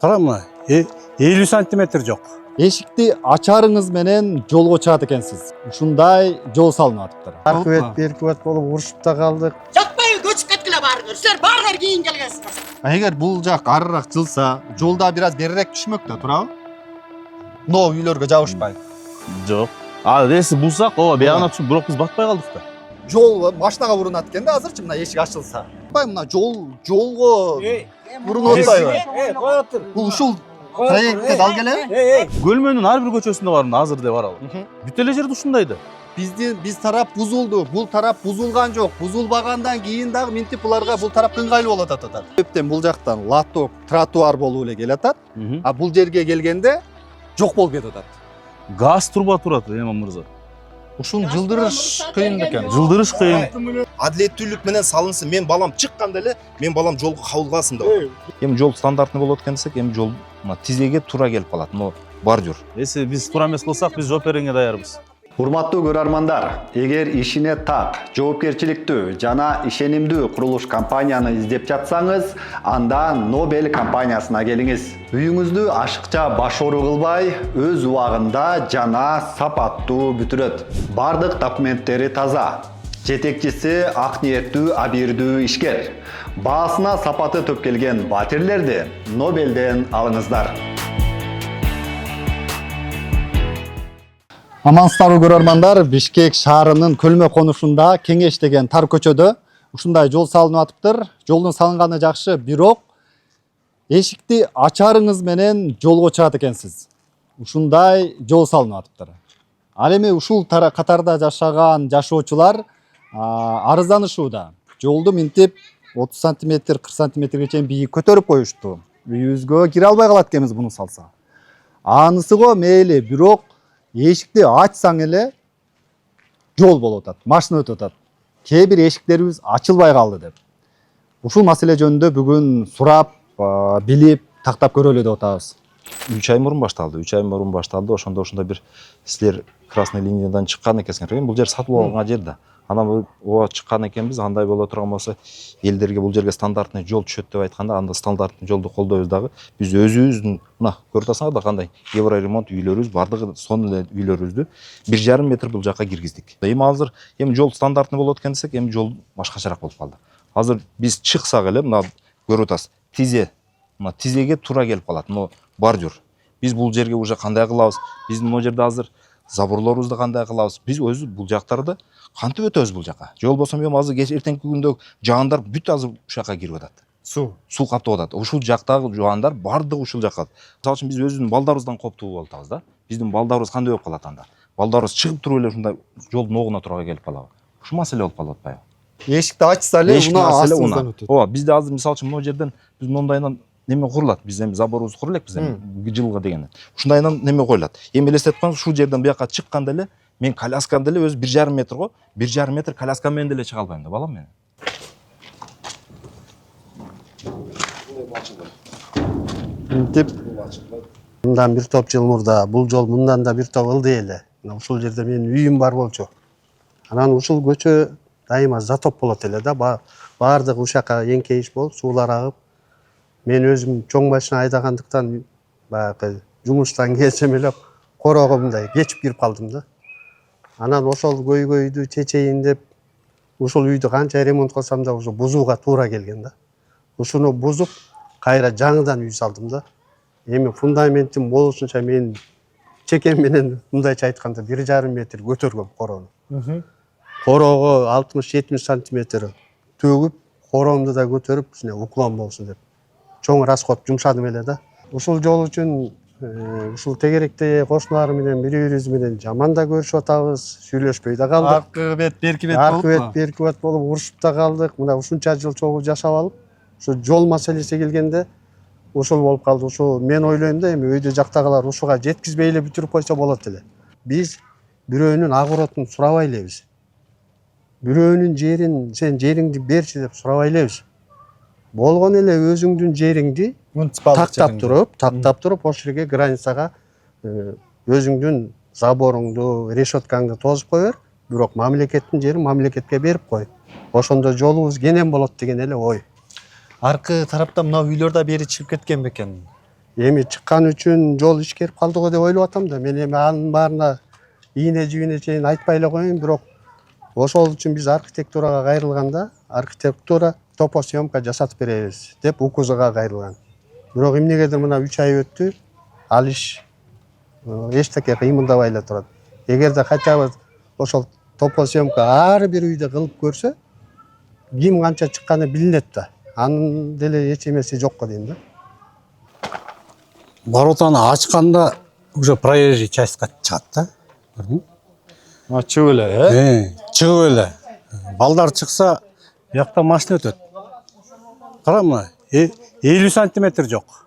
Карама, 50 сантиметр жок. Эшикти ачарыңыз менен жолго чыгат экенсиз. Ушундай жол салынып атыптыр. Аркы бет, берки бет болуп урушуп да калдык. Жатпай көчүп кеткиле барыңар. Силер баарыңар кийин келгенсиңер. Эгер бул жак арыраак жылса, жолда бир аз берирээк түшмөк да, туурабы? Но үйлөргө жабышпай. Жок. Эси булсак, ооба биягына түшүп, бирок биз батпай калдык да. Жол машинага урунат экен да, азырчы мына эшик ачылса. Мына жолго урунуп атпайбы? Кой отур. Бул ушул проектте дал келеби? Көлмөнүн ар бир көчөсүндө бар азыр деп баралы. Бүт эле жерде ушундайды. Биз тарап бузулду, бул тарап бузулган жок. Бузулбагандан кийин дагы минтип буларга бул тарап ыңгайлуу болот атат. Көптөн бул жактан латок, тротуар болуп эле келатат. А бул жерге келгенде жок болуп кетип атат. Газ труба турат, Эмам мырза. Ушун жылдырыш кыйын экен. Жылдырыш кыйын. Адилеттүүлүк менен салынсын. Мен балам чыкканда эле мен балам жолго кабылгасын деп. Эми жол стандартный болот экен десек, эми жол тизеге туура келип калат. Но бордюр. Эси биз туура эмес кылсак, биз жооп береңе даярбыз. Урматтуу көрөрмандар, эгер ишине так, жоопкерчиликтүү жана ишенимдүү курулуш компанияны издеп жатсаңыз, анда Nobel компаниясына келиңиз. Үйүңүздү ашыкча башору кылбай, өз убагында жана сапаттуу бүтүрөт. Бардык документтери таза. Жетекчиси ак ниеттүү, абийирдүү ишкер. Баасына сапаты төп келген батирлерди Nobelден алыңыздар. Амансыздарбы көрөрмандар, Бишкек шаарынын Көлмө конушунда Кеңеш деген тар көчөдө ушундай жол салынып атыптыр. Жолдун салынганы жакшы, бирок эшикти ачарыңыз менен жолго чыгат экенсиз. Ушундай жол салынып атыптыр. Ал эми ушул катарда жашаган жашоочулар арызданышууда. Жолду минтип 30 сантиметр, 40 сантиметрге чейин бийик көтөрүп коюшту. Үйүбүзгө кире албай калат экенбиз буну салса. Анысы го мейли, бирок эшикти ачсаң эле жол болуп атат, машина өтүп атат. Кээ бир эшиктерибиз ачылбай калды деп. Ушул маселе жөнүндө бүгүн сурап, билип, тактап көрөлү деп атабыз. 3 ай мурун башталды. 3 ай мурун башталды. Ошондо бир силер красный линиядан чыккан экенсиңер. Эми бул жер сатылып алынган жер да. Анан ооба чыккан экенбиз, андай боло турган болсо, элдерге бул жерге стандартный жол түшөт деп айтканда, анда стандартный жолду колдойбуз дагы. Биз өзүбүздүн, мына көрүп атасыңар да кандай евроремонт үйлөрүбүз, бардыгы сонун эле үйлөрүбүздү 1,5 метр бул жака киргиздик. Эми азыр жол стандартный болот экен десек, эми жол башкачараак болуп калды. Азыр биз чыксак эле, мына көрүп атасыз, мына тизеге туура келип калат. Но бордюр. Биз бул жерге уже кандай кылабыз? Биздин могу жерде азыр заборлорубузду кандай кылабыз? Биз өзү бул жактарды кантип өтөбүз бул жака? Жол болсо эми азыр эртеңки күндө жаандар бүт азыр ушул жака кирип атат. Суу каптап атат. Ушул жактагы жаандар бардыгы ушул жака. Мисалы үчүн биз өзүбүздүн балдарыбыздан коптуу болуп атабыз да. Биздин балдарыбыз кандай болуп калат анда? Балдарыбыз чыгып туруп эле ушундай жолдун огуна турга келип калабы? Ушул маселе болуп калып атпайбы? Эшикти ачса эле унаа астыбыздан өтөт. Ооба, бизде азыр мисалы үчүн могу жерден биз мондайынан неме курулат. Биз эми заборубуз куруп элекпиз эми жылга деген. Ушундайынан неме коюлат. Эми элестетип коюңуз, ушул жерден буяка чыкканда эле мен коляскамды эле өзү 1,5 метр го, 1,5 метр коляска менен деле чыга албайм да, балам менен. Минтип мындан бир топ жыл мурда бул жол мындан да бир топ ылдый эле. Ушул жерде менин үйүм бар болчу. Анан ушул көчө дайыма затоп болот эле да. Бардыгы ушака эңкейиш болуп, суулар агып. Мен өзүм чоң машина айдагандыктан баягы жумуштан келсем эле корого мындай кечип кирип калдым да. Анан ошол көйгөйдү чечейин деп ушул үйдү канча ремонт кылсам да ошо бузууга туура келген да. Ушуну бузуп, кайра жаңыдан үй салдым да. Эми фундаментим болушунча мен чекем менен мындайча айтканда 1,5 метр көтөргөм короону. Корого 60-70 сантиметр төгүп, короомду да көтөрүп, уклон болсун деп. Чоң расход жумшадым эле да. Ушул жол үчүн ушул тегеректе кошуналар менен бири-бирибиз менен жаман да көрүшүп атабыз, сүйлөшпөй да калдык. Аркы бет, берки бет болуп. Аркы бет, берки бет болуп урушуп да калдык. Мына ушунча жыл чогуу жашап алып, ушу жол маселеси келгенде ушул болуп калды. Ушу мен ойлойм да, эми өйдө жактагылар ушуга жеткизбей эле бүтүрүп койсо болот эле. Биз бирөөнүн огородун сурабай элебиз. Бирөөнүн жерин, сен жериңди берчи деп сурабай элебиз. Болгон эле өзүңдүн жериңди тактап туруп, ошол жерге границага өзүңдүн заборуңду, решеткаңды тосуп кой бер. Бирок мамлекеттин жерин мамлекетке берип кой. Ошондо жолубуз кенен болот деген эле ой. Аркы тараптан мына үйлөр да бери чыгып кеткен бекен. Эми чыккан үчүн жол ишкерип калды деп ойлоп атам да. Мен эми анын баарына ийне жибине чейин айтпай эле коеюн, бирок ошол үчүн биз архитектурага кайрылганда, архитектура топосъемка жасатып беребиз деп УКУЗга кайрылган. Бирок эмнегедир мына 3 ай өттү, ал иш эчтеке кыймылдабай эле турат. Эгерде хотя бы ошол топосъемка ар бир үйдө кылып көрсө, ким канча чыкканы билинет да. Анын деле эч эмеси жокко дейм да. Воротаны ачканда уже проезжий частька чыгат да. Көрдүңбү? Чыгып эле, Чыгып эле. Балдар чыкса, бияктан машина өтөт. Кара мына 50 сантиметр жок.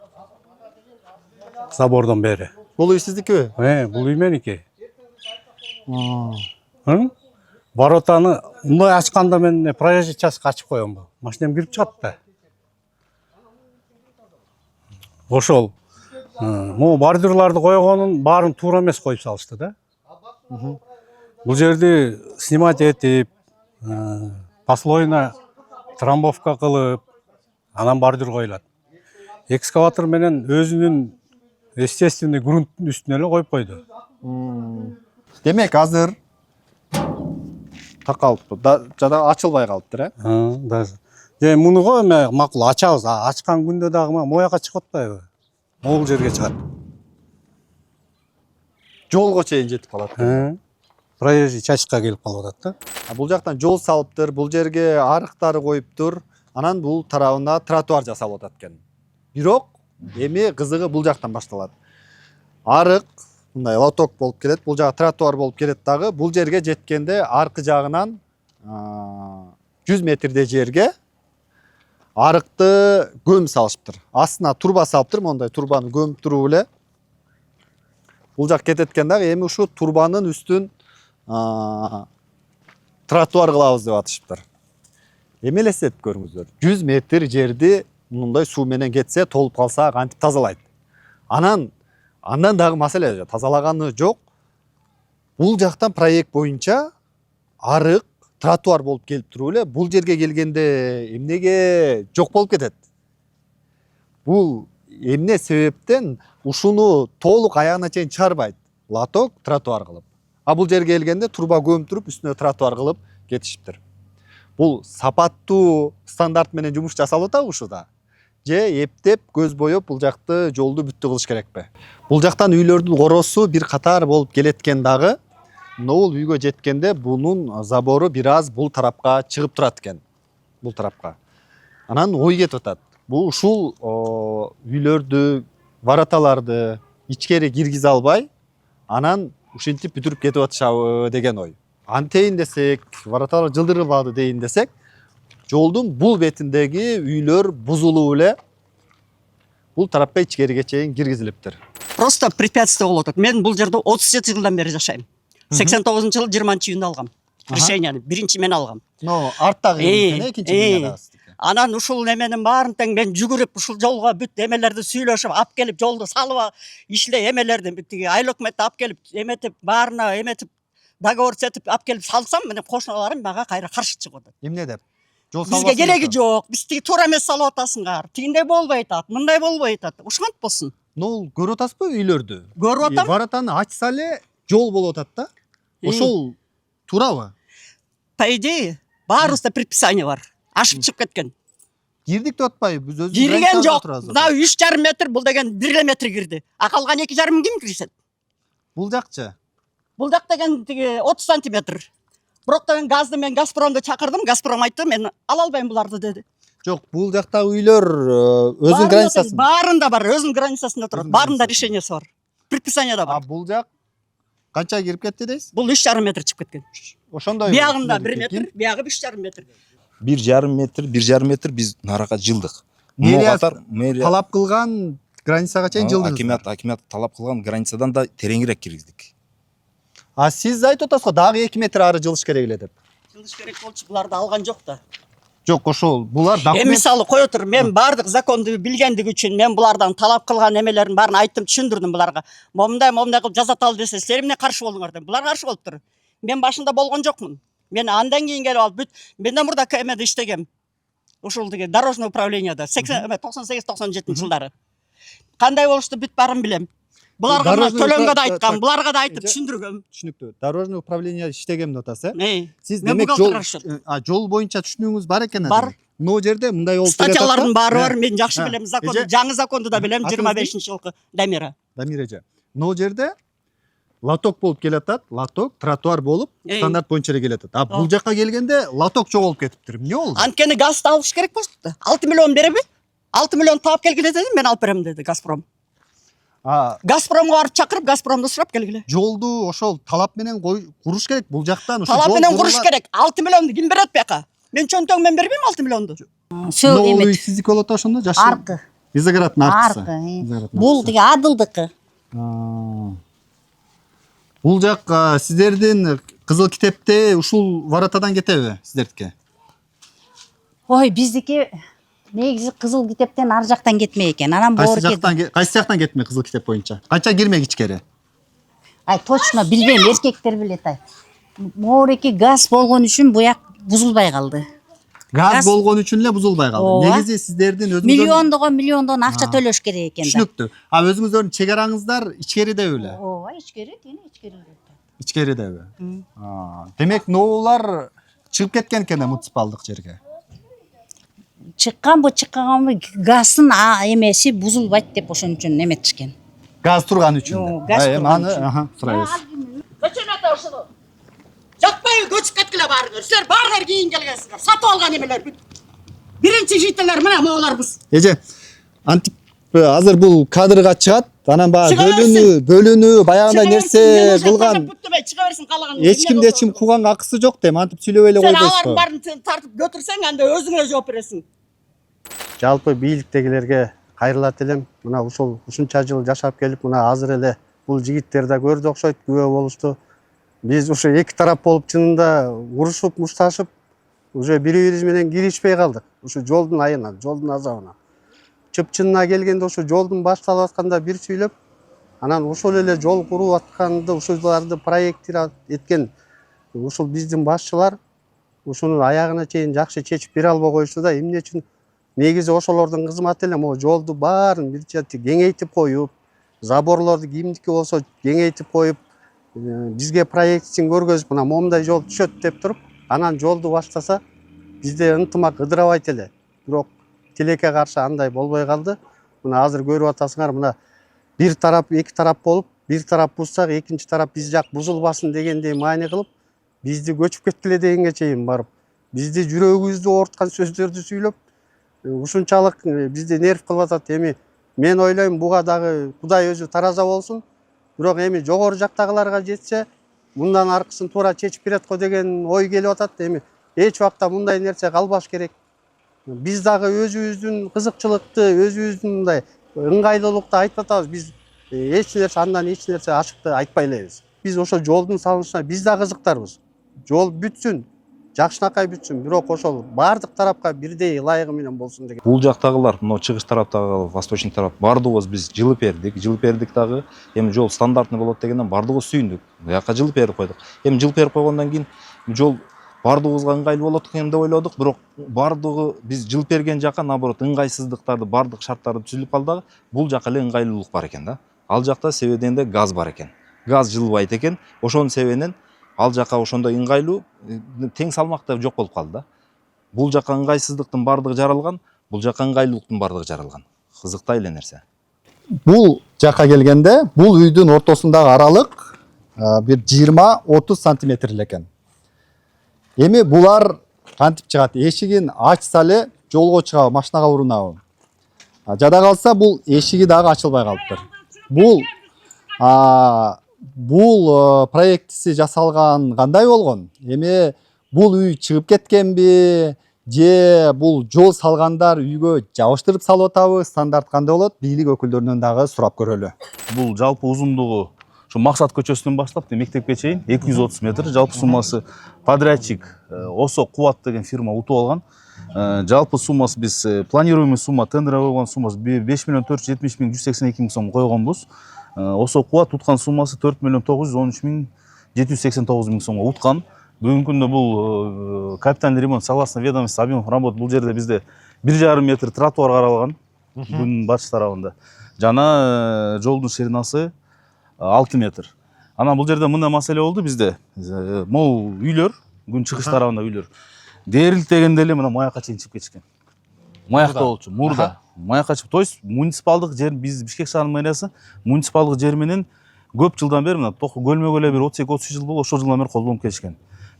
Забордон бери. Бул үй сиздикиби? Бул үй меники. Воротаны мындай ачканда мен проезжий частька ачып коем. Машинам кирип чыгат да. Ошол могу бордюрларды койгонун баарын туура эмес коюп салышты да. Бул жерди снимать этип, послойно трамбовка кылып, анан бордюр коюлат. Экскаватор менен өзүнүн естественный грунттун үстүнө эле коюп койду. Демек азыр такалыптыр. Жада ачылбай калыптыр, Же муну го эме макул ачабыз. Ачкан күндө дагы могу жака чыгып атпайбы? Могул жерге чыгат. Жолго чейин жетип калат. Проезжий частька келип калып атат да. Бул жактан жол салыптыр, бул жерге арыктары коюптур. Анан бул тарабына тротуар жасалып атат экен. Бирок эми кызыгы бул жактан башталат. Арык мындай лоток болуп келет, бул жагы тротуар болуп келет дагы. Бул жерге жеткенде аркы жагынан 100 метрдей жерге арыкты көм салышыптыр. Астына турба салыптыр, мондай турбаны көмүп туруп эле. Бул жак кететкен дагы эми ушу турбанын үстүн тротуар кылабыз деп атышыптыр. Эми элестетип көрүңүздөр. 100 метр жерди мындай суу менен кетсе, толуп калса кантип тазалайт. Андан дагы маселе тазалаганы жок. Бул жактан проект боюнча арык тротуар болуп келип туруп эле бул жерге келгенде эмнеге жок болуп кетет? Бул эмне себептен ушуну толук аягына чейин чыгарбайт. Лоток тротуар кылып. А бул жерге келгенде турба көмүп туруп үстүнө тротуар кылып кетишиптир. Бул сапаттуу стандарт менен жумуш жасалып атабы ушуда? Же эптеп көз боеп бул жакты жолду бүттү кылыш керекпи? Бул жактан үйлөрдүн коросу бир катар болуп келеткен дагы, бул үйгө жеткенде бунун забору бир аз бул тарапка чыгып турат экен. Бул тарапка. Анан ой кетип атат. Бул ушул үйлөрдү, вороталарды ичкери киргизе албай, анан ушинтип бүтүрүп кетип атышабы деген ой. Антейин десек, вороталар жылдырылбады дейин десек, жолдун бул бетиндеги үйлөр бузулуп эле бул тарапка ичкериге чейин киргизилиптир. Просто препятствие болуп атат. Мен бул жерде 37 жылдан бери жашайм. 89-жылы 20-июнда алгам. Решениени биринчи мен алгам. Арттагы экинчи бинада. Анан ушул неменин баарын тең мен жүгүрүп ушул жолго бүт эмелерди сүйлөшүп, алып келип жолду салып, ишле эмелерди тиги айыл өкмөттү алып келип эметип, баарына эметип, договор сетип алып келип салсам, менен кошуналарым мага кайра каршы чыгып атат. Эмне деп? Бизге кереги жок. Биз тиги туура эмес салып атасыңар. Тигиндей болбой атат, мындай болбой атат. Ушунт болсун. Көрүп атасызбы үйлөрдү? Көрүп атам. Воротаны ачса эле жол болуп атат да. Ошол туурабы? По идее, баарыбызда предписание бар. Ашып чыгып кеткен. Кирдик деп атпайбы? Биз өзүбүз Кирген жок. Мына 3,5 метр, бул деген 1 метр кирди. А калган 2,5 ким киришет? Бул жакчы. Бул жак деген тиги 30 сантиметр. Бирок деген газды мен Газпромду чакырдым. Газпром айтты, мен ала албайм буларды деди. Жок, бул жактагы үйлөр өзүнүн границасын. Баарында бар, өзүнүн границасында турат. Баарында решениеси бар. Предписание да А бар. бул жак канча кирип кетти дейсиз? Бул 3,5 метр чыгып кеткен. Ошондой. Биягында 1 метр, биягы 3,5 метр. 1,5 метр биз нарага жылдык. Мэрия талап кылган границага чейин жылдыңыз. Акимат талап кылган границадан да тереңирээк киргиздик. А сиз айтып атасыз го дагы 2 метр ары жылыш керек эле деп. Жылыш керек болчу, буларды алган жок да. Жок, ошол булар Эми документ. мисалы кое тур, мен бардык законду билгендиги үчүн мен булардан талап кылган эмелерин баарын айттым, түшүндүрдүм буларга. Момундай кылып жазаталы десе, силер эмне каршы болдуңар деп. Булар каршы болуптур. Мен башында болгон жокмун. Мен андан кийин келип алып бүт, менден мурда КМД иштегем. Ушул деген дорожный управленияда 98-97 жылдары. Кандай болушту бүт барын билем. Буларга Дорожный төлөнгө да управ- айткам, так, буларга да айтып жа- түшүндүргөм. Түшүнүктүү. Дорожный управление иштегем деп атасыз, э? Сиз Мен демек бухгалтер расчет. жол боюнча түшүнүгүңүз бар экен. Бар. Могу жерде мындай болуп келе Статьялардын баары бар, Э, мен жакшы э, билем законду, эже, жаңы законду да билем, атыңыз 25-жылкы Дамира. Дамир эже. Могу жерде лоток болуп келатат, лоток тротуар болуп стандарт боюнча эле келатат. А бул жакка келгенде лоток жоголуп кетиптир. Эмне болду? Анткени газды алыш керек болупту. 6 миллион береби? 6 миллион таап келгиле деди, мен алып берем деди Газпром. Газпромго барып чакырып, Газпромду сурап келгиле. Жолду ошол талап менен куруш керек. Бул жактан Талап менен куруш керек. 6 миллионду ким берет бияка? Мен чөнтөң мен бербейм 6 миллионду. Новый сиздики болот ошондо жашы. Аркы. Визаграддын аркысы. Аркы. Бул тиги Адылдыкы. Бул жак сиздердин кызыл китепте ушул воротадан кетеби сиздердики? Ой, биздики негизи кызыл китептен ар жактан кетмей экен. Анан боору Кайсы жактан кетме кызыл китеп боюнча? Канча кирмек ичкери? Ай, точно билбейм, эркектер билет ай. Моореки газ болгон үчүн буяк бузулбай калды. Газ болгон үчүн эле бузулбай калды. Ооба. Негизи сиздердин Миллиондон акча төлөш керек экен да. Түшүнүктүү. Өзүңүздөрдүн чек араңыздар ичкеридеби эле? Ооба, ичкери, кene ичкерилде. Ичкеридеби? Демек ноолар чыгып кеткен экен муниципалдык жерге. Чыкканбы, газдын эмеси бузулбайт деп ошон үчүн эметишкен. Газ турган үчүн. Газ турган үчүн. Сурайбыз. Көчөнөтө ошол. Жатпай көчүп кеткиле баарыңар. Силер баарыңар кийин келгенсиңер. Сатып алган эмелер бүт. Биринчи жителер мына мооларбыз. Эже, антип азыр бул кадрга чыгат, анан баягы Чыга берсин. бөлүнүү, баягындай нерсе кылган. Чыга берсин калаган. Эч кимде эчим кууганга акысы жок дейм, антип сүйлөбөй эле Сен койбойсуз. алардын баарын тартып götүрсөң, анда өзүңө жооп бересиң. Жалпы бийликтегилерге кайрылат элем. Мына ушунча жыл жашап келип, мына азыр эле бул жигиттер да көрдү окшойт, күбө болушту. Биз ушу эки тарап болуп чынында урушуп, мушташып, уже бири-бирибиз менен киришпей калдык. Ушу жолдун айынан, жолдун азабына. Чыпчынына келгенде ушу жолдун башталып атканда бир сүйлөп, анан ошол эле жол куруп атканды, ушуларды проекттер эткен ушул биздин башчылар ушуну аягына чейин жакшы чечип бере албай коюшту да. Эмне үчүн? Негизи ошолордун кызматы эле могу жолду баарын бир чети кеңейтип коюп, заборлорду кимдики болсо кеңейтип коюп, бизге проектин көргөзүп, мына момундай жол түшөт деп туруп, анан жолду баштаса, бизде ынтымак ыдырабайт эле. Бирок тилекке каршы андай болбой калды. Мына азыр көрүп атасыңар, мына бир тарап, эки тарап болуп, бир тарап бузсак, экинчи тарап биз жак бузулбасын дегендей маани кылып, бизди көчүп кеткиле дегенге чейин барып, бизди жүрөгүбүздү оорткан сөздөрдү сүйлөп, ушунчалык бизди нерв кылып атат. Эми мен ойлойм, буга дагы Кудай өзү тараза болсун. Бирок эми жогору жактагыларга жетсе, мындан аркысын туура чечип берет го деген ой келип атат. Эми эч убакта мындай нерсе калбаш керек. Биз дагы өзүбүздүн кызыкчылыкты, өзүбүздүн мындай ыңгайлуулукту айтып атабыз. Биз эч нерсе андан эч нерсе ашыкты айтпай элебиз. Биз ошо жолдун салынышына биз да кызыктарбыз. Жол бүтсүн, жакшынакай бүтсүн, бирок ошол баардык тарапка бирдей ылайыгы менен болсун деген. Бул жактагылар, мына чыгыш тараптагы, восточный тарап бардыгыбыз биз жылып бердик дагы. Эми жол стандартный болот дегенден бардыгыбыз сүйүндүк. Буяка жылып берип койдук. Эми жылып берип койгондон кийин жол бардыгыбызга ыңгайлуу болот экен деп ойлодук, бирок бардыгы биз жылып берген жака наоборот ыңгайсыздыктарды, бардык шарттарды түзүлүп калды. Бул жака эле ыңгайлуулук бар экен да. Ал жакта себебинде газ бар экен. Газ жылбайт экен. Ошонун себебинен ал жака ошондой ыңгайлуу, тең салмакта жок болуп калды да. Бул жака ыңгайсыздыктын бардыгы жаралган, бул жака ыңгайлуулуктун бардыгы жаралган. Кызыктай эле нерсе. Бул жака келгенде, бул үйдүн ортосундагы аралык бир 20-30 сантиметр эле экен. Эми булар кантип чыгат? Эшигин ачса эле жолго чыгабы, машинага урунабы? Жада калса бул эшиги дагы ачылбай калыптыр. Бул проектиси жасалган кандай болгон? Эми бул үй чыгып кеткенби? Же бул жол салгандар үйгө жабыштырып салып атабы? Стандарт кандай болот? Бийлик өкүлдөрүнөн дагы сурап көрөлү. Бул жалпы узундугу şu Максат көчөсүнөн баштап мектепке чейин 230 метр, жалпы суммасы подрядчик Осо Кубат деген фирма утуп алган. Жалпы суммасы биз планируемый сумма, тендер койгон суммасы 5 миллион 470 миң 182 миң сом койгонбуз. Осо Кубат уткан суммасы 4 миллион 913 миң 789 миң сомго уткан. Бүгүнкү күндө бул капитальный ремонт согласно ведомости объемов работ бул жерде бизде 1,5 метр тротуар каралган. Бүгүн батыш тарабында. жана жолдун ширинасы 6 метр. Анан бул жерде мындай маселе болду бизде. Могу үйлөр, күн чыгыш тарабында үйлөр. Дээрилтегенде эле мына маякка чейин чыгып кетишкен. Маякта болчу, мурда. Маякка чыгып, то есть муниципалдык жер, биз Бишкек шаарынын мэриясы муниципалдык жер менен көп жылдан бери мына көлмөгө эле бир 32-33 жыл болду, ошол жылдан бери колдонуп келишкен.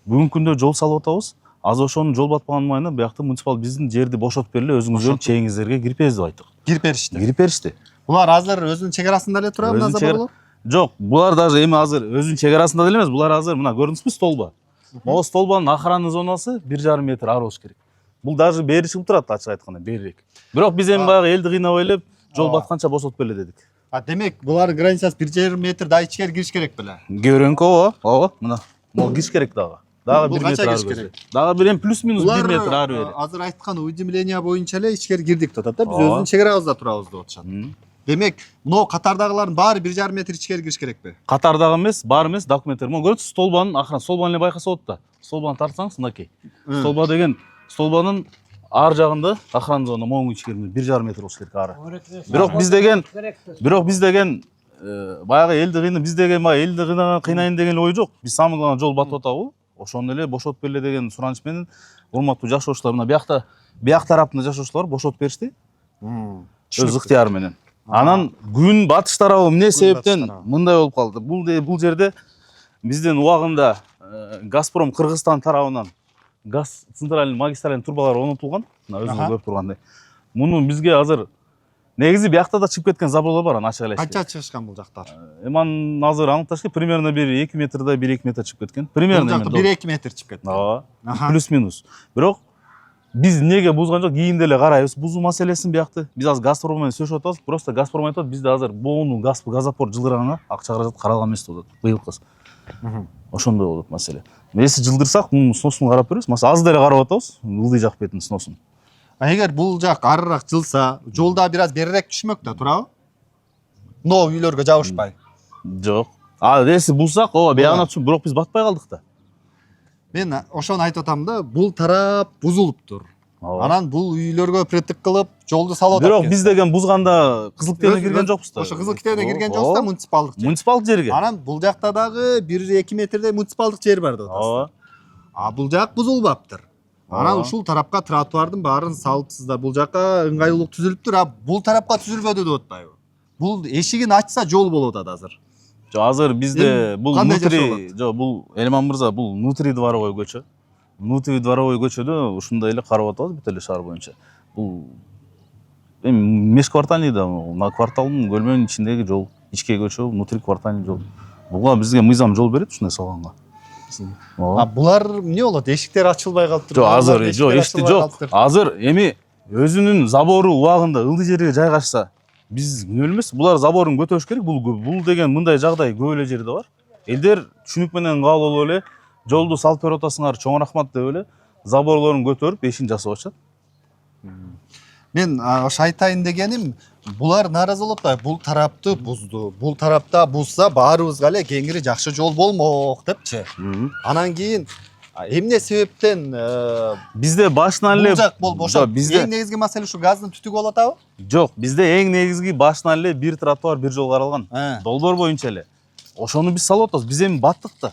Бүгүнкү күндө жол салып атабыз. Азыр ошонун жол батпаган майына биякта муниципал биздин жерди бошотуп бериле, өзүңүздөрдүн чегиңиздерге кирип беребиз деп айттык. Кирип беришти. Кирип беришти. Булар азыр өзүнүн чек арасында эле турабы мына заборлор? Жок, булар даже эми азыр өзүнүн чек арасында деле эмес, булар азыр мына көрдүңүзбү столба. Могу столбанын охрана зонасы 1,5 метр ары болуш керек. Бул даже бери чыгып турат, ачык айтканда, берирээк. Бирок биз эми баягы элди кыйнабай эле жол батканча бошотуп бериле дедик. Демек булар границасы 1,5 метр да ичкери кириш керек беле? Көрөңкү ооба, мына. Могу кириш керек дагы. Дагы 1 метр ары керек. Дагы бир эми плюс-минус 1 метр ары бери. Азыр айткан уведомление боюнча эле ичкери кирдик деп атат да, биз өзүнүн чек арабызда турабыз деп атышат. Демек, мына катардагылардын баары 1,5 метр ичкери кириш керекпи? Катардагы эмес, бар эмес, документтер. Могу көрөсүз, столбанын охрана, столбаны эле байкаса болот да. Столбаны тартсаңыз, мынакей. Столба деген столбанын ар жагында охрана зона моң ичкери 1,5 метр болуш керек ары. Бирок биз деген баягы элди кыйнап, биз деген баягы элди кыйнайын деген ой жок. Биз самый главный жол батып атабы? Ошону эле бошотуп бериле деген сураныч менен урматтуу жашоочулар, мына бияк тараптын жашоочулары бошотуп беришти. Өз ыктыяры менен. Анан күн батыш тарабы эмне себептен мындай болуп калды? Бул жерде биздин убагында Газпром Кыргызстан тарабынан газ центральный магистральный турбалар орнотулган. Мына өзүңүз көрүп тургандай. Муну бизге азыр негизи биякта да чыгып кеткен заборлор бар, аны ачык эле. Канча чыгышкан бул жактар? Эми аны азыр аныкташ керек, примерно бир 2 метрдай 1-2 метр чыгып кеткен. Примерно 1-2 метр чыгып кеткен. Ооба. Плюс-минус. Бирок биз эмнеге бузган жок, кийинде эле карайбыз бузуу маселесин биякты. Биз азыр Газпром менен сүйлөшүп атабыз. Просто Газпром айтат, бизде азыр боону газопорт жылдырганга акча каражат каралган эмес деп атат. Быйылкы. Ошондой болот маселе. Эси жылдырсак, мунун сноосун карап беребиз. Масалан, аз деле карап атабыз, ылдый жак бетинин сноосун. Эгер бул жак арыраак жылса, жолда бир аз берирээк түшмөк да, турабы? Но үйлөргө жабышпай. Жок. Эси булсак, ооба, биягына түшүп, бирок биз батпай калдык да. Мен ошону айтып атам да, бул тарап бузулуптур. Анан бул үйлөргө претик кылып, жолду салып атат. Бирок биз деген бузганда кызыл китебине кирген жокпуз да. Ошо кызыл китебине кирген жокпуз да, муниципалдык жер. Муниципалдык жерге. Анан бул жакта дагы 1-2 метрдей муниципалдык жер бар деп атасыз. Ооба. Бул жак бузулбаптыр. Анан ушул тарапка тротуардын баарын салыпсыздар. Бул жака ыңгайлуулук түзүлүптүр, бул тарапка түзүлбөдү деп атпайбы? Бул эшигин ачса жол болуп атат азыр. Азыр бизде бул внутри, бул Элман мырза, бул внутри дворовой көчө. Внутри дворовой көчөдө ушундай эле карап атабыз бүт эле шаар боюнча. Бул эми межквартальный да, мына кварталдын көлмөнүн ичиндеги жол, ичке көчө, внутри квартальный жол. Буга бизге мыйзам жол берет ушундай салганга. Булар эмне болот? Эшиктер ачылбай калыптыр. Жок, азыр эшикти жок. Азыр эми өзүнүн забору убагында ылдый жерге жайгашса, биз эмне билебиз? Булар заборун көтөрүш керек. Бул деген мындай жагдай көп эле жерде бар. Элдер түшүнүк менен кабыл алып эле жолду салып берип атасыңар, чоң рахмат деп эле заборлорун көтөрүп, эшин жасап атышат. Мен ошо айтайын дегеним, булар нааразы болуп атпайбы? Бул тарапты бузду. Бул тарапта бузса баарыбызга эле кеңири жакшы жол болмок депчи. Анан кийин эмне себептен бизде башынан эле жак болбошот? Эң негизги маселе ушу газдын түтүгү болуп атабы? Жок, бизде эң негизги башынан эле бир тротуар, бир жол каралган. Долбоор боюнча эле. Ошону биз салып атабыз. Биз эми баттык да.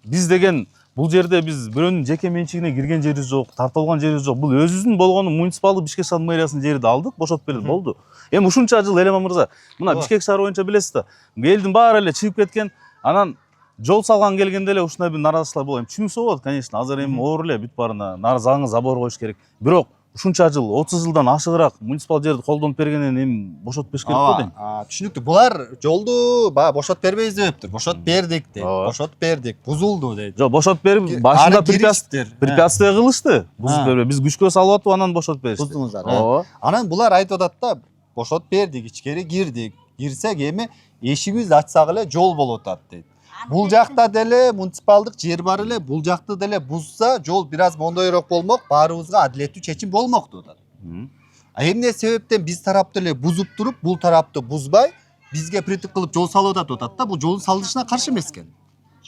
Биз деген бул жерде биз бирөөнүн жеке менчигине кирген жерибиз жок, тартылган жерибиз жок. Бул өзүбүздүн болгону муниципалдык Бишкек шаар мэриясынын жерди алдык, бошотуп берди, болду. Эми ушунча жыл Элеман мырза, мына Бишкек шаар боюнча билесиз да, элдин баары эле чыгып кеткен, анан жол салган келгенде эле ушундай бир наразычылык болот. Эми түшүнүксүз болот, конечно. Азыр эми оор эле бүт баарына заңы забор коюш керек. Бирок ушунча жыл, 30 жылдан ашыгыраак муниципал жерди колдонуп бергенен эми бошотуп бериш керек го дейм. Түшүнүктүү. Булар жолду баягы бошотуп бербейбиз дептир. Бошотуп бердик дейт. Бошотуп бердик. Бузулду дейт. Жок, бошотуп берип, башында препятствие кылышты. Бузуп бербей, биз күчкө салып атып, анан бошотуп беришти. Буздуңуздар. Анан булар айтып атат да, бошотуп бердик, ичкери кирдик. Кирсек эми эшигибизди ачсак эле жол болуп атат дейт. Бул жакта деле муниципалдык жер бар эле, бул жакты деле бузса, жол бир аз мондойрок болмок, баарыбызга адилеттүү чечим болмок деп атат. Эмне себептен биз тарапты эле бузуп туруп, бул тарапты бузбай, бизге притик кылып жол салып атат деп атат да, бул жолдун салынышына каршы эмес экен.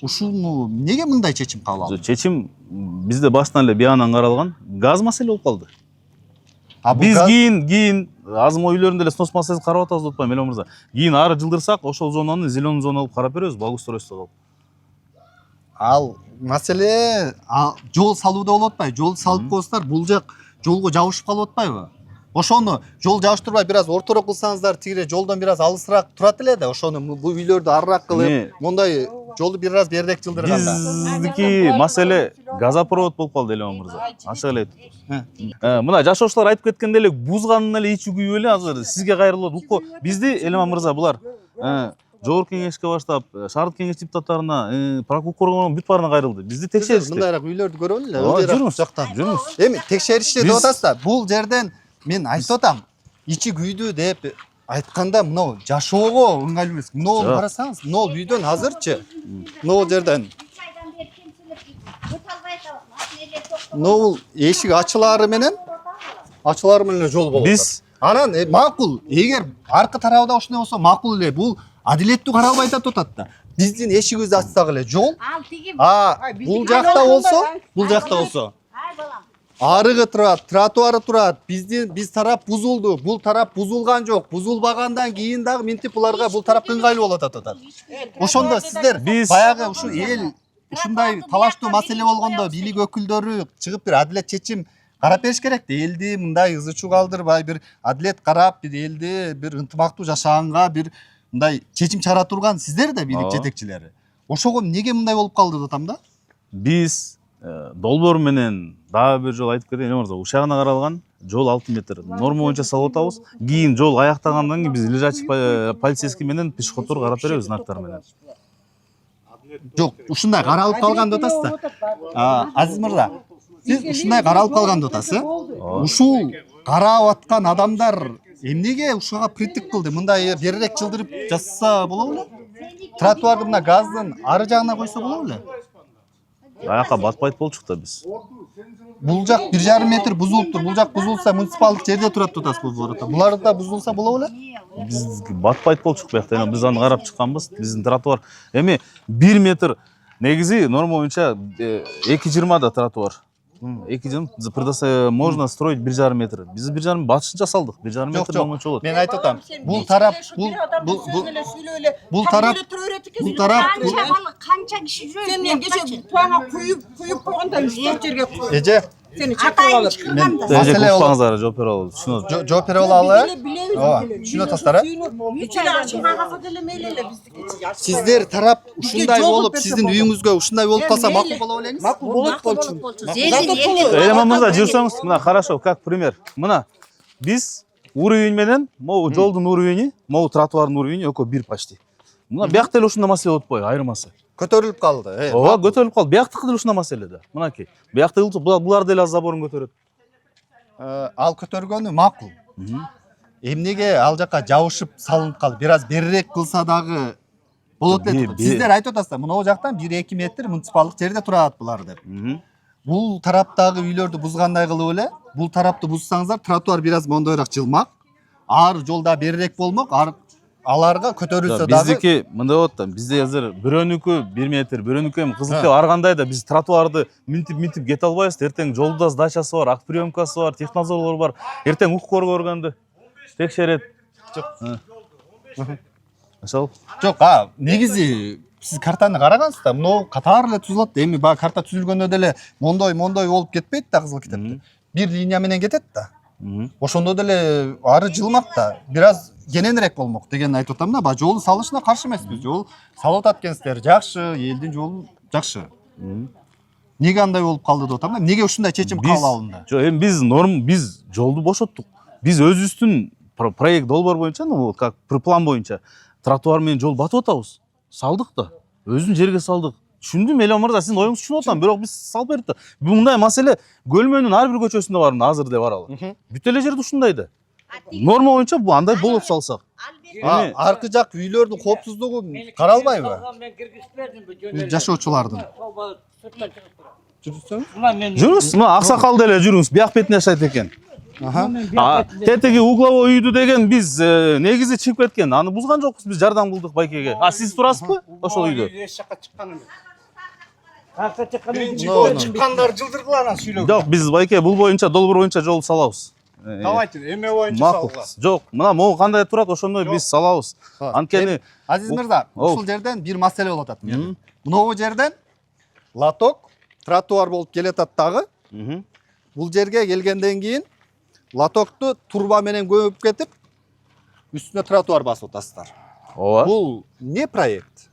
Ушуну эмнеге мындай чечим кабыл алды? Чечим бизде башынан эле биянан каралган, газ маселе болуп калды. Биз кийин азым үйлөрүндө эле снос маселеси карап атабыз деп атпаймынбы, Эле мырза. Кийин ары жылдырсак, ошол зонаны зеленый зона кылып карап беребиз, благоустройство кылып. Ал маселе жол салууда болуп атпайбы? Жол салып коесуздар, бул жак жолго жабышып калып атпайбы? Ошону жол жабыштырбай бир аз ортороок кылсаңыздар, тигире жолдон бир аз алысыраак турат эле да, ошону бул үйлөрдү арыраак кылып, мондай жолду бир аз берирээк жылдырганда. Биздики маселе газопровод болуп калды, Эле мырза. Ачык эле айтып. Мына жашоочулар айтып кеткендей эле бузганын эле ичи күйүп эле азыр сизге кайрылып атат. Бизди Элеман мырза булар жогорку кеңешке баштап, шаардык кеңеш депутаттарына, прокурорлордун бүт баарына кайрылды. Бизди текшеришти. Мындайраак үйлөрдү көрөлү эле. Жүрүңүз. Жактан. Жүрүңүз. Эми текшеришти деп атасыз да, бул жерден мен айтып атам, ичи күйдү деп айтканда мынау жашоого ыңгайлуу эмес. Мынау карасаңыз, мынау үйдөн азырчы, мынау жерден мынау эшик ачылары менен жол болот. Биз Анан макул, эгер аркы тарабында ошондой болсо макул эле, бул адилеттүү каралбай деп атат да. Биздин эшигибизди ачсак эле жол, бул жакта болсо, арыгы турат, тротуары турат, биз тарап бузулду, бул тарап бузулган жок, бузулбагандан кийин дагы минтип буларга бул тарап ыңгайлуу болот деп атат. Ошондо сиздер баягы ушу эл ушундай талаштуу маселе болгондо бийлик өкүлдөрү чыгып бир адилет чечим карап бериш керек да. Элди мындай ызы чуу калтырбай, бир адилет карап, бир элди бир ынтымактуу жашаганга бир мындай чечим чыгара турган сиздер да, бийлик жетекчилери. Ошого эмнеге мындай болуп калды деп атам да? Биз долбоор менен дагы бир жолу айтып кетейин, Эле мырза, ушагына каралган жол 6 метр. Норма боюнча салып атабыз. Кийин жол аяктагандан кийин биз лежачий полицейский менен пешеходдор карап беребиз знактар менен. Жок, ушундай каралып калган деп атасыз да. Азиз мырза, сиз ушундай каралып калган деп атасыз. Ушул карап аткан адамдар эмнеге ушуга притик кылды? Мындай берерээк жылдырып жасаса болобу эле? Тротуарды мына газдын ары жагына койсо болобу эле? Аяка батпайт болчук да биз. Бул жак 1,5 метр бузулуптур. Бул жак бузулса муниципалдык жерде турат деп атасыз бул борото. Булар да бузулса болобу эле? Биз батпайт болчук буякта. Биз аны карап чыкканбыз. Биздин тротуар эми 1 метр негизи норма боюнча 2,20 да тротуар. 2,20 можно строить 1,5 метр. Биз 1,5 батышынча салдык. 1,5 метр болмочу болот. Мен айтып атам. Бул тарап канча киши жүрөт? Сен кеше туаңа куюп койгондо 3-4 жерге эже сени чакырып алып. маселе болуп Укпаңыздар, жооп бере алабыз. Түшүнөт. жооп бере алалы. Түшүнүп атасыздар, Сиздер тарап ушундай болуп, сиздин үйүңүзгө ушундай болуп калса макул боло элеңиз? Макул болот болчу. Элеман мырза, жүрсөңүз, мына карашо, как пример. Мына биз уровень менен, могу жолдун уровени, могу тротуардын уровени экөө бир почти. Мына биякта эле ушундай маселе болуп койду, айырмасы. Көтөрүлүп калды. Ооба, көтөрүлүп калды. Бияктыкы деле ушундай маселе да. Мынакей. Биякта булар деле аз заборун көтөрөт. Ал көтөргөнү макул. Эмнеге ал жака жабышып салынып калды? Бир аз берирээк кылса дагы болот эле. Сиздер айтып атасыздар, мына жактан 1-2 метр муниципалдык жерде турат булар деп. Бул тараптагы үйлөрдү бузгандай кылып эле, бул тарапты бузсаңыздар, тротуар бир аз мондойраак жылмак, ар жолда берирээк болмок, аларга көтөрүлсө дагы. Биздики мындай болот да, бизде азыр бирөөнүкү 1 метр, бирөөнүкү эми кызык ар кандай да биз тротуарды минтип кете албайбыз. Эртең жолдо сдачасы бар, акт приемкасы бар, технадзорлор бар. Эртең укук көргөндө текшерет. Ошол. Жок, негизи сиз картаны карагансыз да, мынау катар эле түзүлөт. Эми баягы карта түзүлгөндө деле мондой болуп кетпейт да кызыл китепте. Бир линия менен кетет да. Ошондо деле ары жылмак да, бир аз кененирээк болмок дегенди айтып атам да. Баягы жолду салышына каршы эмеспиз. Жол салып атат экенсиздер, жакшы, элдин жолу жакшы. Неге андай болуп калды деп атам да? Неге ушундай чечим кабыл алынды? Жок, эми биз жолду бошоттук. Биз өзүбүздүн проект долбоор боюнча, как план боюнча тротуар менен жол батып атабыз. Салдык да. Өзүн жерге салдык. Түшүндүм, Эле мырза, сиздин оюңузду түшүнүп атам, бирок биз салып бердик да. Мындай маселе Көлмөнүн ар бир көчөсүндө бар, азыр деле бар ал. Бүт эле жерде ушундай да. Норма боюнча бул андай болуп салсак. Аркы жак үйлөрдүн коопсуздугу каралбайбы? Жашоочулардын. Жүрүңүз, мына аксакал деле жүрүңүз, бияк бетине жашайт экен. Тетиги угловой үйдү деген биз негизи чыгып кеткен. Аны бузган жокпуз, биз жардам кылдык байкеге. Сиз турасызбы ошол үйдө? Эч жака чыккан эмес. Чыккандар жылдыргыла анан сүйлөгөн. Жок, биз байке бул боюнча долбоор боюнча жол салабыз. Давайте эме боюнча макул. салгыла. Жок, мына могу кандай турат ошондой биз салабыз. Анткени Азиз мырза, Ол. ушул жерден бир маселе болуп атат. Мынау жерден лоток тротуар болуп келатат дагы. Бул жерге келгенден кийин лотокту турба менен көмүп кетип, үстүнө тротуар басып атасыздар. ооба. Бул не проект?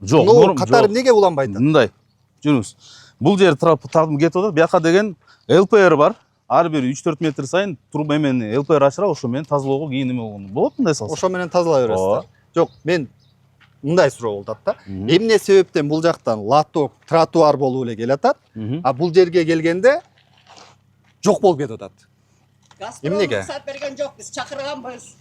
Жок, Мынау катары неге уланбай атат? мындай. Жүрүңүз. Бул жер тартып кетип атат. Бияка деген ЛПР бар. Ар бир 3-4 метр сайын турба менен ЛПР ачырап, ошо менен тазалоого кийин эме болгон. Болот мындай салса. Ошо менен тазалай бересиздер. Ооба. Жок, мен мындай суроо болуп атат да. Эмне себептен бул жактан лоток, тротуар болуп эле келатат, а бул жерге келгенде жок болуп кетип атат. Эмнеге? Рұқсат берген жоқ, біз чакырганбыз.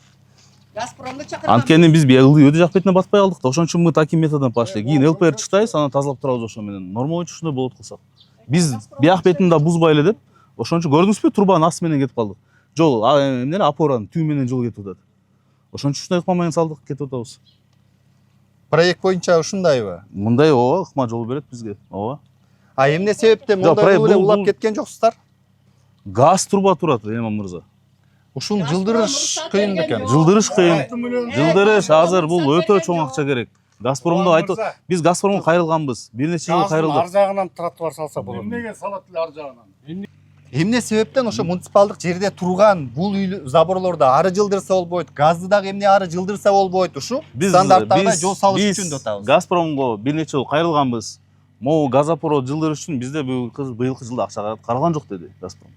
Газпромду чакырганбыз. Анткени биз ылдый өтө жак бетине батпай калдык да. Ошон үчүн мы таким методдон пошли. Кийин ЛПР чыктайбыз, анан тазалап турабыз ошо менен. Норма боюнча ушундай болот кылсак. Биз бияк бетин да бузбай эле деп, ошон үчүн көрдүңүзбү, турбанын асты менен кетип калдык. Жол эмне опоранын түү менен жол кетип атат. Ошон үчүн ушундай ыкма менен салдык, кетип атабыз. Проект боюнча ушундайбы? Мындай ооба, ыкма жол берет бизге. Ооба. А эмне себептен Жок, мындай эле бул- улап кеткен жоксуздар? Газ турба турат, Эмам мырза. Ушуну жылдырыш кыйын экен. Жылдырыш кыйын. Жылдырыш азыр бул өтө чоң акча керек. Газпромдо айтып, биз Газпромго кайрылганбыз. Бир нече жыл Ар кайрылдык. жагынан тротуар салса болот. Эмнеге салат эле ар жагынан? Эмне себептен ошо муниципалдык жерде турган бул заборлорду ары жылдырса болбойт, газды дагы эмне ары жылдырса болбойт, ушу стандарттарда жол салыш үчүн деп атабыз. Газпромго бир нече жыл кайрылганбыз. Могу газопровод жылдырыш үчүн бизде быйылкы жылда акча каралган жок деди Газпром.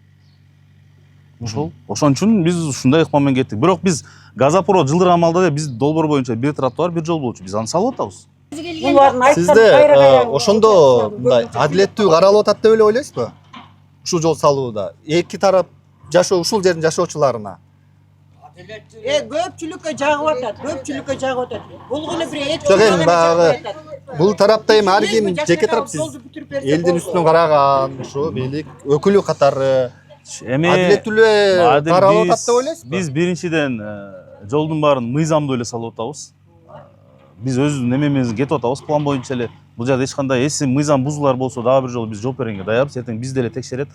Ошон үчүн биз ушундай ыкма менен кеттик. Бирок биз газопровод жылдырган малда биз долбоор боюнча бир тротуар, бир жол болчу. Биз аны салып атабыз. Сизде ошондо мындай адилеттүү каралып атат деп эле ойлойсузбу? Ушул жол салууда эки тарап жашоо, ушул жердин жашоочуларына. Көпчүлүккө жагып атат, көпчүлүккө жагып атат. Бул гана бир эки Жок эми баягы бул тарапта эми ар ким жеке тарап, сиз элдин үстүнөн караган ушу бийлик өкүлү катары Эми адилеттүү каралып атат деп ойлойсузбу? Биз биринчиден жолдун баарын мыйзамдуу эле салып атабыз. Биз өз немемизден кетип атабыз план боюнча эле. Бул жерде эч кандай эси мыйзам бузуулар болсо дагы бир жолу биз жооп бергенге даярбыз. Эртең бизди эле текшерет.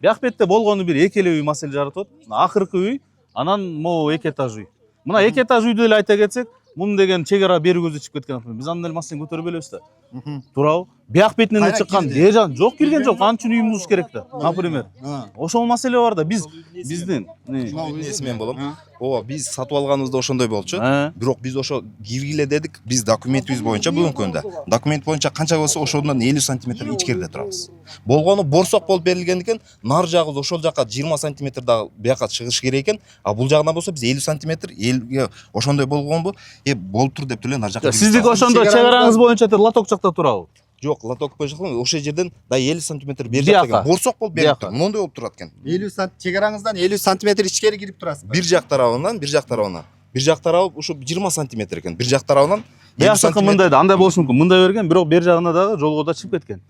Бияк бетте болгону бир эки эле үй маселе жаратып атат. Акыркы үй, анан могу эки этаж үй. Мына эки этаж үйдү эле айта кетсек, мунун деген чек ара бери көзү чыгып кеткен. Биз анын эле маселени көтөрүп элебиз да. Туурабы? Бияк бетинен эле чыккан, жок кирген жок. Анын үчүн үй бузуш керек да. Например. Ошол маселе бар да. Биздин Эмнеси мен болом. Ооба, биз сатып алганыбызда ошондой болчу. Бирок биз ошо киргиле дедик. Биз документибиз боюнча бүгүнкүндө. Документ боюнча канча болсо ошондон 50 сантиметр ичкерде турабыз. Болгону борсок болуп берилген экен. Нар жагыбыз ошол жака 20 сантиметр дагы бияка чыгыш керек экен. А бул жагынан болсо биз 50 сантиметр элге ошондой болгонбу? Болуп тур деп эле нар жака. Сиздики ошондо чек араңыз боюнча лоток жакта турабы? Жок, лоток боюнча ошол жерден да 50 сантиметр бери жакта борсок болуп берип тур. Мондой болуп турат экен. 50 см чек араңыздан 50 см ичкери кирип турасызбы? Бир жак тарабынан. Бир жак тарабы ушу 20 сантиметр экен. Бир жак тарабынан Биясакы мындай да, андай болушу мүмкүн. Мындай берген, бирок бер жагына дагы жолго да чыгып кеткен.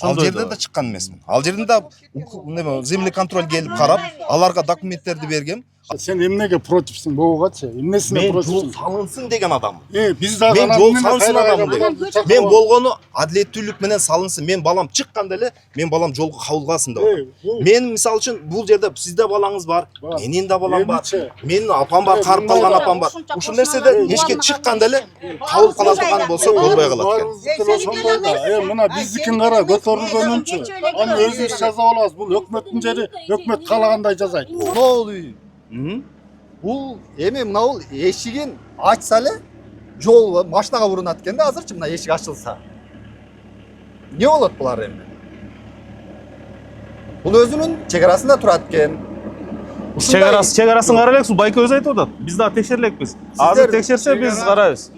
Ал жерден да чыккан эмесмин. Ал жерден да земли контроль келип карап, аларга документтерди бергем. Сен эмнеге противсиң могугачы? Эмнесине Мен жол противсиң? салынсын деген адаммын. Биз дагы Мен жол салынсын адаммын деген. Мен болгону адилеттүүлүк менен салынсын. Мен балам чыкканда эле мен балам жолго кабылгасын деп. Мен мисалы үчүн бул жерде сизде балаңыз бар, менин да балам бар, менин апам бар, карып калган апам бар. Ушул нерседе эшикке чыкканда эле кабылып кала турган болсо болбой калат экен. Мына биздикин кара көтөрүлгөнүнчү. Аны өзүбүз жазап алабыз. Бул өкмөттүн жери, өкмөт каалагандай жазайт. Могул үй. Бул эми мынау эшигин ачса эле жол машинага урунат экен да, азырчы мына эшик ачылса. Не болот булар эми? Бул өзүнүн чек арасында турат экен. Чек арасын кара элек, байке өзү айтып атат. Биз дагы текшерелекпиз. Азыр текшерсе биз карайбыз.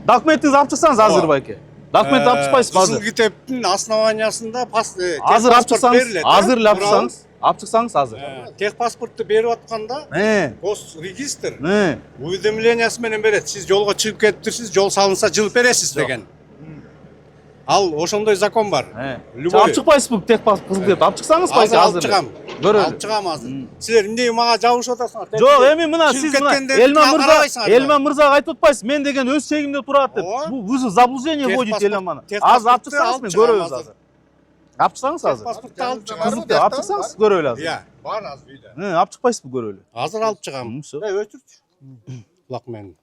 Документиңизди алып чыксаңыз азыр байке. Документ алып чыкпайсызбы азыр? Кызыл китептин основаниясында Азыр алып чыксаңыз, азыр эле алып чыксаңыз. Алып чыксаңыз азыр. Техпаспортту берип атканда госрегистр уведомлениясы менен берет. Сиз жолго чыгып кетиптирсиз, жол салынса жылып бересиз деген. Ал ошондой закон бар. Алып чыкпайсызбы техпаспорт кызыл китеп? Алып чыксаңыз байке азыр. Алып чыгам. Алып чыгам азыр. Силер эмне мага жабышып атасыңар? Жок, эми мына сиз Элман мырзага айтып атпайсызбы? Мен деген өз чегимде турат деп. Бул вызов заблуждение вводит Элман. Азыр алып чыксаңыз мен көрөбүз азыр. Алып чыксаңыз азыр. Паспортты алып Кызыл китеп алып чыксаңыз көрөлү азыр. Бар аз үйдө. Алып чыкпайсызбы көрөлү? Азыр алып чыгам. Өтүрчү. Кулак менен.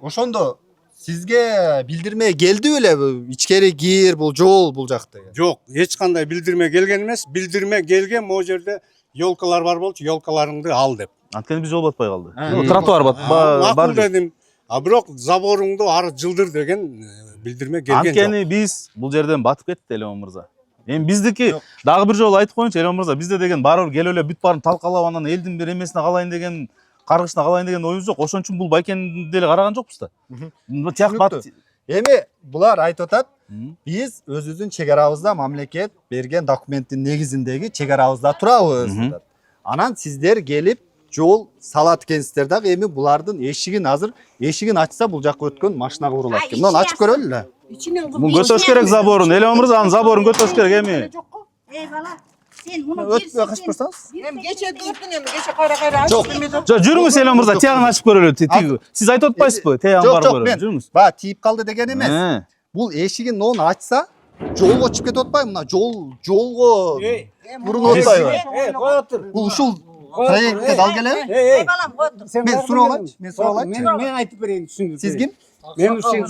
Ошондо сизге билдирме келди беле ичкери кир бул жол бул жакта? Жок, эч кандай билдирме келген эмес. Билдирме келген могу жерде ёлкалар бар болчу, ёлкаларыңды ал деп. Анткени биз жол батпай калды. Тротуар Макул бар. дедим. А бирок заборуңду ары жылдыр деген билдирме келген жок. Анткени биз бул жерден батып кетти Элемон мырза. Эми биздики дагы бир жолу айтып коеюнчу Элемон мырза, бизде деген барып келип эле бүт баарын талкалап анан элдин бир эмесине калайын деген, каргышына калайын деген оюбуз жок. Ошон үчүн бул байкени деле караган жокпуз да. Тияк бат. Эми булар айтып атат, биз өзүбүздүн чек арабызда мамлекет берген документтин негизиндеги чек арабызда турабыз. Анан сиздер келип жол салат экенсиздер дагы, эми булардын эшигин азыр эшигин ачса бул жакка өткөн машина курулат экен. Мынаны ачып көрөлү эле. Муну көтөрүш керек заборун. Элемон мырза анын заборун көтөрүш керек эми. Эй бала, сен муну Өтпөй качып барсаңыз. Эми кече көрдүң, эми кече кайра Жок, жүрүңүз Элемон мырза, тиягын ачып көрөлү. Сиз айтып атпайсызбы? Тиягын Жок, барып жок, көрөлү. мен Жүрүңүз. баягы тийип калды деген эмес. Бул эшигин нону ачса, жолго чыгып кетип атпайбы? Мына жолго мурун атпайбы? Кой отур. Бул ушул проектке дал келеби? Эй балам, отур. Мен суралайчы, Мен айтып берейин, түшүндүр. Сиз ким? Мен Ушен.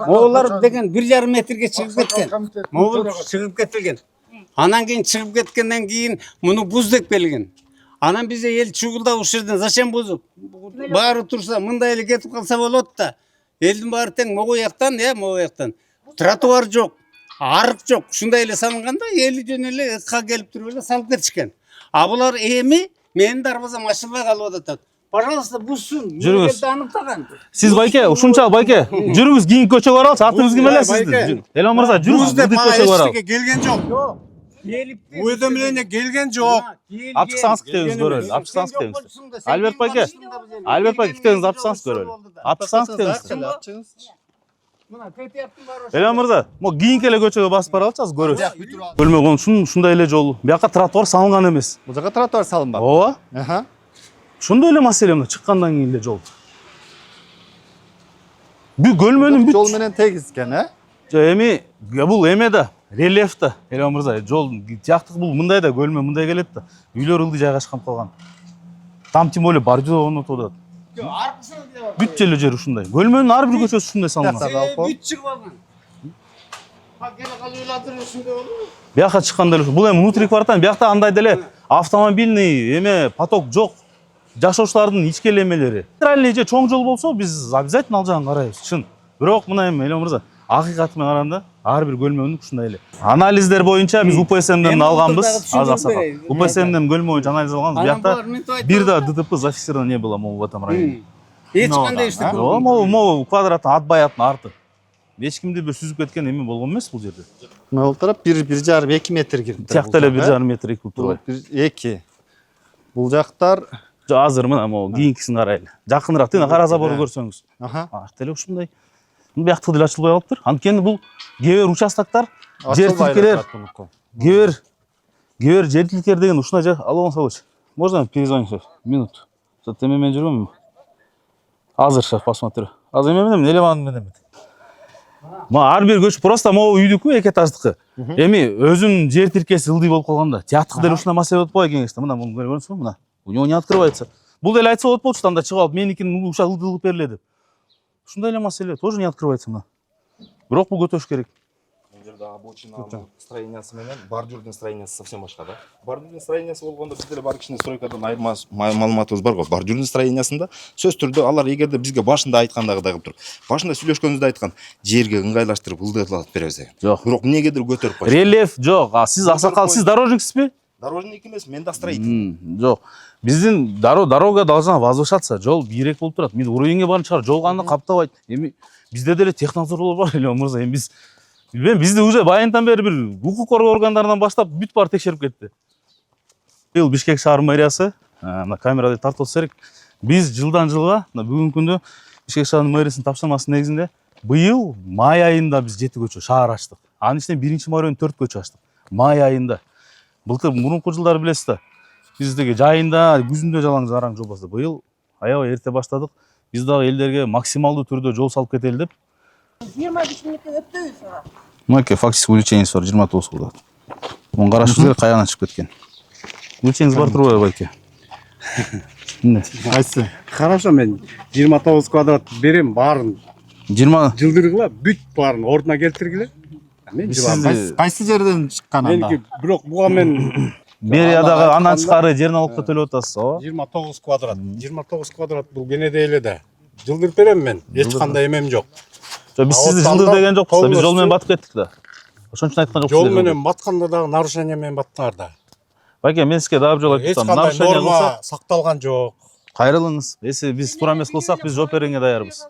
Моголар деген 1,5 метрге чыгып кеткен. Могул чыгып кетилген. Анан кийин чыгып кеткенден кийин муну буз деп келген. Анан бизде эл чугулдап ушул жерден зачем бузуп? Баары турса, мындай эле кетип калса болот да. Элдин баары тең могу жактан, могу жактан. Тротуар жок, арык жок. Ушундай эле салынганда эли жөн эле ыкка келип туруп эле салып кетишкен. А булар эми менин дарбазам ачылбай калып атат. Пожалуйста, бузсун. Жүрүңүз. Аныктаган. Сиз байке, ушунчалык байке. Жүрүңүз, кийинки көчөгө баралычы. Атыңыз ким эле сиздин? Элемон мырза, жүрүңүз, Деп бул мага көчөгө баралы. эчтеке келген жок. Уведомление келген жок. Алып чыксаңыз китебиз көрөлү. Алып чыксаңыз китебиз. Альберт байке, китебиңизди алып чыксаңыз көрөлү. Алып чыксаңыз китебиңизди. Элемон мырза, могу кийинки эле көчөгө басып баралычы, азыр көрөсүз. Бөлмө конушунун ушундай эле жолу. Бияка тротуар салынган эмес. Бул жака тротуар салынбак. Ооба. Ошондой эле маселе мына чыккандан кийин эле жол. Бул көлмөнүн бүт Жол менен тегиз экен, эми бул эме да, рельеф да, Элемон мырза, жол тияктык бул мындай да, көлмө мындай келет да. Үйлөр ылдый жайгашкан калган. Там тем более бордюр орнотуп атат. Бүт эле жер ушундай. Көлмөнүн ар бир көчөсү ушундай салынган. Бүт чыгып алган. Келе калып элатыр ушундай болду. Бияка чыкканда эле бул эми внутри квартал, биякта андай деле автомобильный эме поток жок. Жашоочулардын ички эмелери. Центральный же чоң жол болсо биз обязательно ал жагын карайбыз, чын. Бирок мына эми Элемон мырза, акыйкаты менен караганда ар бир көлмөнүн ушундай эле. Анализдер боюнча биз УПСМден алганбыз. УПСМден көлмө боюнча анализ алганбыз. Биякта бир да ДТП зафиксировано не было в этом районе. Эч кандай иште көрбөдүм. Могу квадраттын атбай арты. Эч кимди бир сүзүп кеткен эме болгон эмес бул жерде. Мына тарап 1,5-2 метр кирип. Тиякта эле 1,5 метр эки турбайбы. 2. Бул жактар азыр мына могу кийинкисин карайлы. Жакыныраак тине кара заборду көрсөңүз. Акты эле ушундай. Бияктыгы деле ачылбай калыптыр. Анткени бул кээ бир участоктор жер тилкелер, кээ бир жер тилкелер деген ушундай жер. Алло, Александрович, можно перезвонить минуту? Что-то мен жүрөм. Азыр сейчас посмотрю. Азыр мен эле Ма ар бир көч просто могу үйдүкү эки этаждыкы. Эми өзүнүн жер тилкеси ылдый болуп калганда, тияктык деле ушундай маселе болуп калбай кеңеште. Мына муну көрүңүзбү? Мына. У него не открывается. Бул деле айтса болот болчу, анда чыгып алып, меникин ушак ылдый бериле деп. Ушундай эле маселе тоже не открывается мына. Бирок бул көтөрүш керек. Бул жерде обочина строениясы менен бордюрдун строениясы совсем башка да. Бордюрдун строениясы болгондо биз деле бар кичине стройкадан айырма маалыматыбыз бар го. Бордюрдун строениясында сөз түрдө алар эгерде бизге башында айткандагыдай кылып туруп, башында сүйлөшкөнүздө айткан жерге ыңгайлаштырып ылдатып беребиз деген. Жок. Бирок эмнегедир көтөрүп койду. Рельеф жок. Сиз аксакал, сиз дорожниксизби? Дорожник эмес, мен да строитель. Жок. Биздин дорога должна возвышаться. Жол бийрээк болуп турат. Мен уровеньге барып чыгар, жол каны каптабайт. Эми бизде деле технадзорлор бар, Элемон мырза. Эми бизди уже байынтан бери бир укук коргоо органдарынан баштап бүт баары текшерип кетти. Быйыл Бишкек шаар мэриясы, мына камерада тартып отса керек. Биз жылдан жылга, мына бүгүнкү күндө Бишкек шаарынын мэриясынын тапшырмасынын негизинде быйыл май айында биз 7 көчө шаар ачтык. Анын ичинен 1-май райондо 4 көчө ачтык. Май айында. Былтыр мурунку жылдары билесиз да. Биздеги жайында, күзүндө жалаң жобасы. Быйыл аябай эрте баштадык. Биз дагы элдерге максималдуу түрдө жол салып кетели деп. 25 мүнөттө өттүбүз. Мынакей фактический увеличение бар 29 кылды. Муну карашыңыз керек, каядан чыгып кеткен. өлшеңіз бар турбайбы байке? Эмне? Кайсы? Хорошо, мен 29 квадрат берем, барын 20 жылдыргыла, бүт барын ордуна келтиргиле. Мен жылам. Кайсы жерден чыккан анда? Меники бирок буга мен Бериядагы андан тышкары жерин алып төлөп атасыз, ооба? 29 квадрат. 29 квадрат бул кенеде эле да. Жылдырып берем мен. Эч кандай эмем жок. Биз сизди жылдыр деген жокпуз да, биз жол менен батып кеттик да. Ошон үчүн айткан жокпуз. Жол менен батканда дагы нарушение менен баттыңар да. Байке, мен сизге дагы жол Эч айтсам, кандай нарушение норма кылсак, сакталган жок. кайрылыңыз. Если биз туура эмес кылсак, биз жооп бергенге даярбыз.